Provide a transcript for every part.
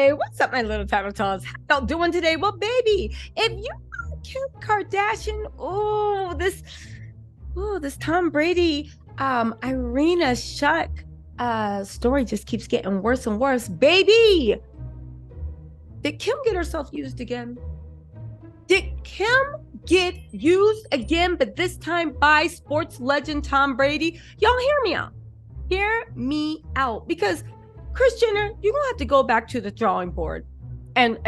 Hey, what's up, my little Tamatons? How y'all doing today? Well, baby, if you are Kim Kardashian, this Tom Brady, Irina Shayk, story just keeps getting worse and worse. Baby, did Kim get herself used again? Did Kim get used again, but this time by sports legend Tom Brady? Y'all hear me out. Hear me out, because Kris Jenner, you're gonna have to go back to the drawing board and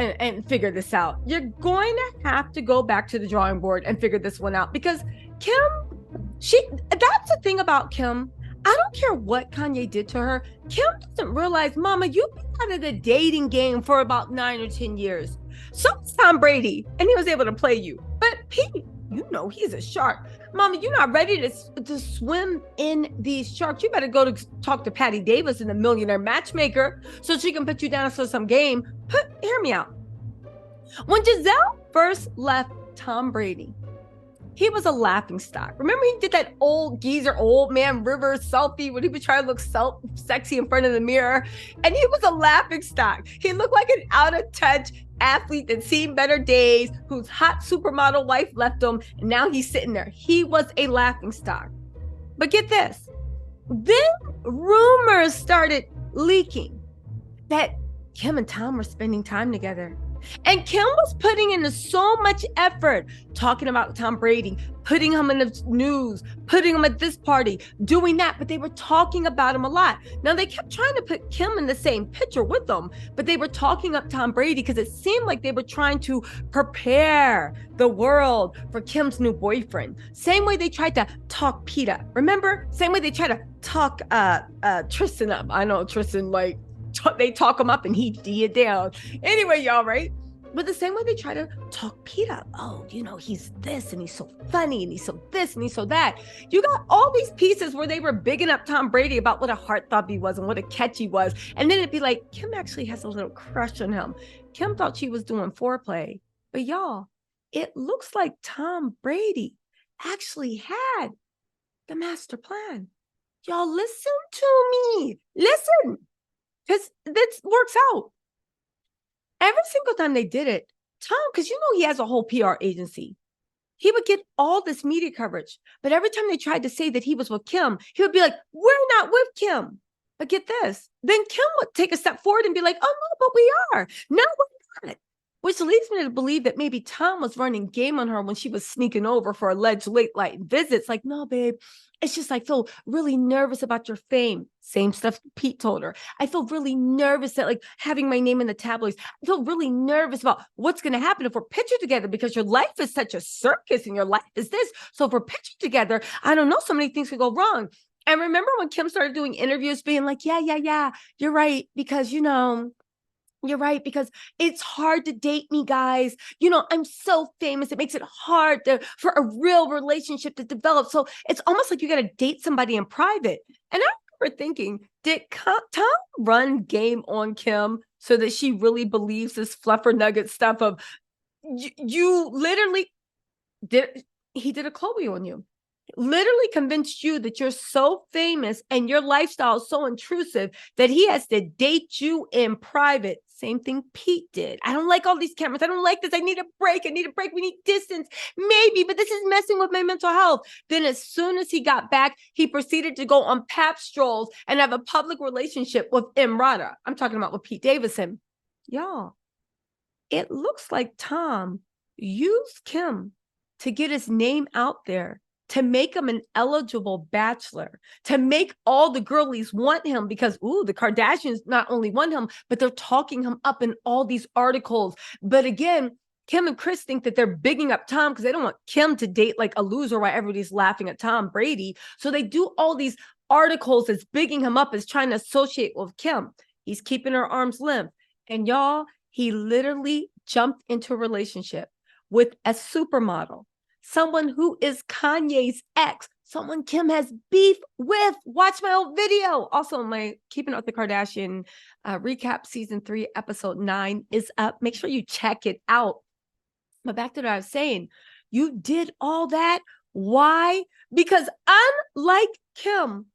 figure this out. You're going to have to go back to the drawing board and figure this one out, because Kim, that's the thing about Kim. I don't care what Kanye did to her. Kim doesn't realize, Mama, you've been out of the dating game for about 9 or 10 years. So is Tom Brady, and he was able to play you. But Pete, you know he's a shark. Mama, you're not ready to swim in these sharks. You better go to talk to Patty Davis and the Millionaire Matchmaker so she can put you down for some game. Hear me out. When Gisele first left Tom Brady, he was a laughing stock. Remember, he did that old geezer, old man river selfie when he was trying to look sexy in front of the mirror. And he was a laughing stock. He looked like an out of touch athlete that seen better days, whose hot supermodel wife left him. And now he's sitting there. He was a laughing stock. But get this. Then rumors started leaking that Kim and Tom were spending time together. And Kim was putting in so much effort talking about Tom Brady, putting him in the news, putting him at this party, doing that. But they were talking about him a lot. Now, they kept trying to put Kim in the same picture with them, but they were talking up Tom Brady because it seemed like they were trying to prepare the world for Kim's new boyfriend. Same way they tried to talk Pete up. Remember? Same way they tried to talk Tristan up. I know Tristan, like, they talk him up and he D it down. Anyway, y'all, right? But the same way they try to talk Pete up. Oh, you know, he's this and he's so funny and he's so this and he's so that. You got all these pieces where they were bigging up Tom Brady about what a heartthrob he was and what a catch he was. And then it'd be like, Kim actually has a little crush on him. Kim thought she was doing foreplay. But y'all, it looks like Tom Brady actually had the master plan. Y'all, listen to me. Listen. Because this works out. Every single time they did it, Tom, because you know he has a whole PR agency, he would get all this media coverage. But every time they tried to say that he was with Kim, he would be like, we're not with Kim. But get this. Then Kim would take a step forward and be like, oh, no, but we are. No, we're not. Which leads me to believe that maybe Tom was running game on her when she was sneaking over for alleged late night visits. Like, no, babe, it's just I feel really nervous about your fame. Same stuff Pete told her. I feel really nervous that, like, having my name in the tabloids. I feel really nervous about what's going to happen if we're pictured together, because your life is such a circus and your life is this. So if we're pictured together, I don't know, so many things could go wrong. And remember when Kim started doing interviews being like, yeah, you're right. Because, you're right, because it's hard to date me, guys. I'm so famous. It makes it hard for a real relationship to develop. So it's almost like you got to date somebody in private. And I remember thinking, did Tom run game on Kim so that she really believes this fluffer nugget stuff of you literally he did a Chloe on you? Literally convinced you that you're so famous and your lifestyle is so intrusive that he has to date you in private. Same thing Pete did. I don't like all these cameras. I don't like this. I need a break. We need distance. Maybe, but this is messing with my mental health. Then as soon as he got back, he proceeded to go on pap strolls and have a public relationship with Emrata. I'm talking about with Pete Davidson. Y'all, it looks like Tom used Kim to get his name out there, to make him an eligible bachelor, to make all the girlies want him, because, the Kardashians not only want him, but they're talking him up in all these articles. But again, Kim and Kris think that they're bigging up Tom because they don't want Kim to date like a loser while everybody's laughing at Tom Brady. So they do all these articles as bigging him up, as trying to associate with Kim. He's keeping her arm's length. And y'all, he literally jumped into a relationship with a supermodel, someone who is Kanye's ex, someone Kim has beef with. Watch my old video. Also, my Keeping Up with the Kardashian recap season 3, episode 9 is up. Make sure you check it out. But back to what I was saying, you did all that. Why? Because unlike Kim,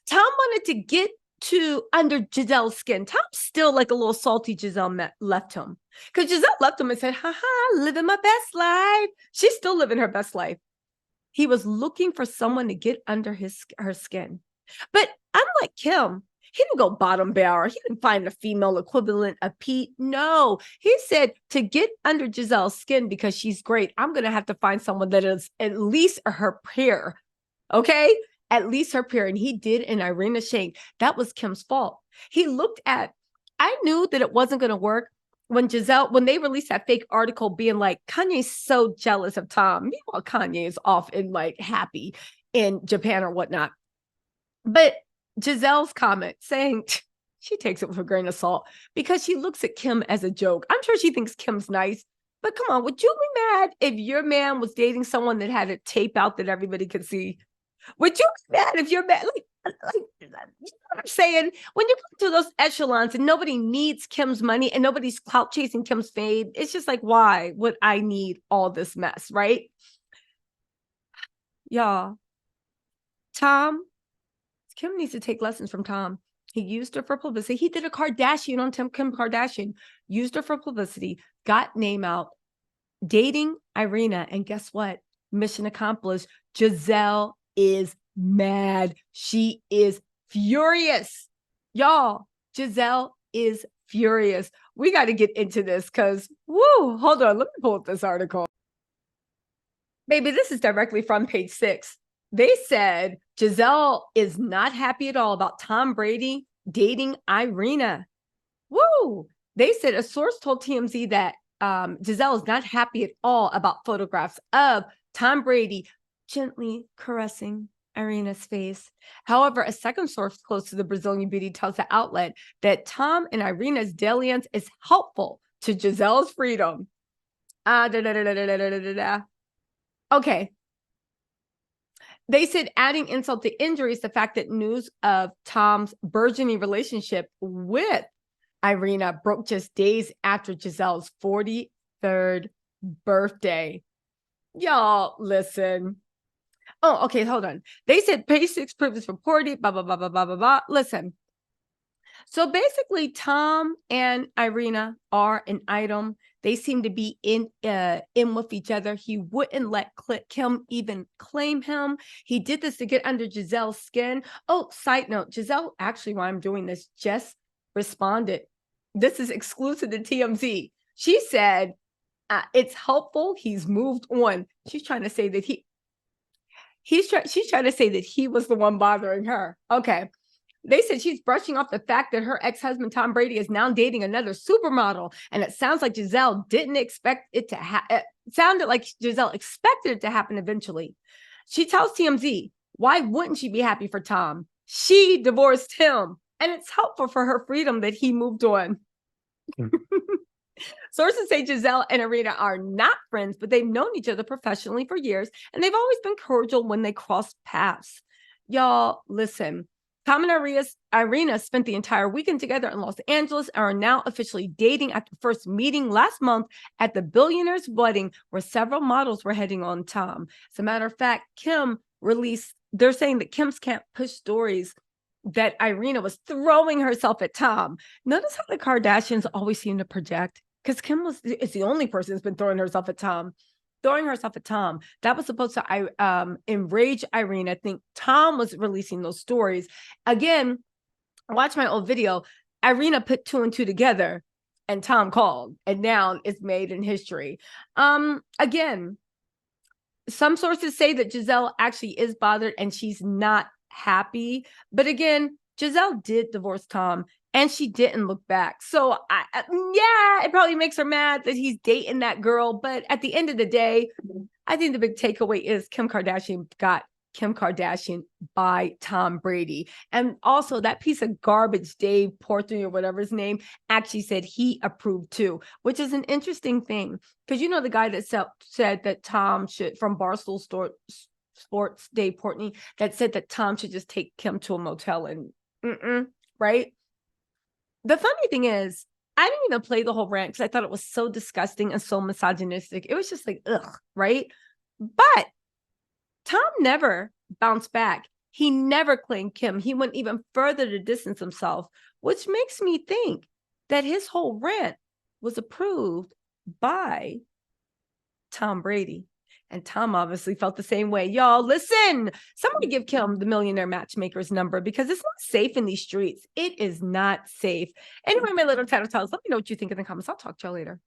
Tom wanted to get to under Giselle's skin. Tom's still like a little salty. Giselle left him because Giselle left him and said, haha, living my best life. She's still living her best life. He was looking for someone to get under her skin. But unlike Kim, he didn't go bottom barrel. He didn't find a female equivalent of Pete. No, he said to get under Giselle's skin because she's great, I'm going to have to find someone that is at least her peer. Okay? At least her peer. And he did in Irina Shayk. That was Kim's fault. He looked at, I knew that it wasn't going to work when they released that fake article being like, Kanye's so jealous of Tom. Meanwhile, Kanye is off and like happy in Japan or whatnot. But Giselle's comment saying she takes it with a grain of salt because she looks at Kim as a joke. I'm sure she thinks Kim's nice, but come on, would you be mad if your man was dating someone that had a tape out that everybody could see? Would you be mad if you're mad? Like, you know what I'm saying? When you come to those echelons and nobody needs Kim's money and nobody's clout chasing Kim's fame, it's just like, why would I need all this mess, right? Y'all, Kim needs to take lessons from Tom. He used her for publicity. He did a Kardashian on Kim Kardashian, used her for publicity, got name out, dating Irina. And guess what? Mission accomplished. Giselle is mad. She is furious. Y'all, Giselle is furious. We got to get into this because, woo, hold on. Let me pull up this article. Baby, this is directly from page 6. They said Giselle is not happy at all about Tom Brady dating Irina. Woo! They said a source told TMZ that Giselle is not happy at all about photographs of Tom Brady gently caressing Irina's face. However, a second source close to the Brazilian beauty tells the outlet that Tom and Irina's dalliance is helpful to Giselle's freedom. Okay. They said, adding insult to injury is the fact that news of Tom's burgeoning relationship with Irina broke just days after Giselle's 43rd birthday. Y'all, listen. Oh, okay, hold on. They said page 6 previous reported, blah, blah, blah, blah, blah, blah, blah. Listen. So basically, Tom and Irina are an item. They seem to be in with each other. He wouldn't let Kim even claim him. He did this to get under Giselle's skin. Oh, side note, Giselle, actually, while I'm doing this, just responded. This is exclusive to TMZ. She said, it's helpful. He's moved on. She's trying to say that she's trying to say that he was the one bothering her. Okay. They said she's brushing off the fact that her ex-husband, Tom Brady, is now dating another supermodel. And it sounds like Giselle didn't expect it to happen. It sounded like Giselle expected it to happen eventually. She tells TMZ, why wouldn't she be happy for Tom? She divorced him. And it's helpful for her freedom that he moved on. Sources say Giselle and Irina are not friends, but they've known each other professionally for years. And they've always been cordial when they cross paths. Y'all, listen. Tom and Irina spent the entire weekend together in Los Angeles and are now officially dating after first meeting last month at the billionaire's wedding where several models were heading on Tom. As a matter of fact, they're saying that Kim's can't push stories that Irina was throwing herself at Tom. Notice how the Kardashians always seem to project, because Kim is the only person who's been throwing herself at Tom. That was supposed to enrage Irina. I think Tom was releasing those stories. Again, watch my old video. Irina put 2 and 2 together and Tom called, and now it's made in history. Again, some sources say that Giselle actually is bothered and she's not happy. But again, Giselle did divorce Tom. And she didn't look back. So, yeah, it probably makes her mad that he's dating that girl. But at the end of the day, I think the big takeaway is Kim Kardashian got Kim Kardashian by Tom Brady. And also that piece of garbage, Dave Portnoy or whatever his name, actually said he approved too, which is an interesting thing. Because you know the guy that said that Tom should, from Barstool Sports, Dave Portnoy, that said that Tom should just take Kim to a motel and, right? The funny thing is, I didn't even play the whole rant because I thought it was so disgusting and so misogynistic. It was just like, ugh, right? But Tom never bounced back. He never claimed Kim. He went even further to distance himself, which makes me think that his whole rant was approved by Tom Brady. And Tom obviously felt the same way. Y'all, listen, somebody give Kim the millionaire matchmaker's number because it's not safe in these streets. It is not safe. Anyway, my little tattletales, let me know what you think in the comments. I'll talk to y'all later.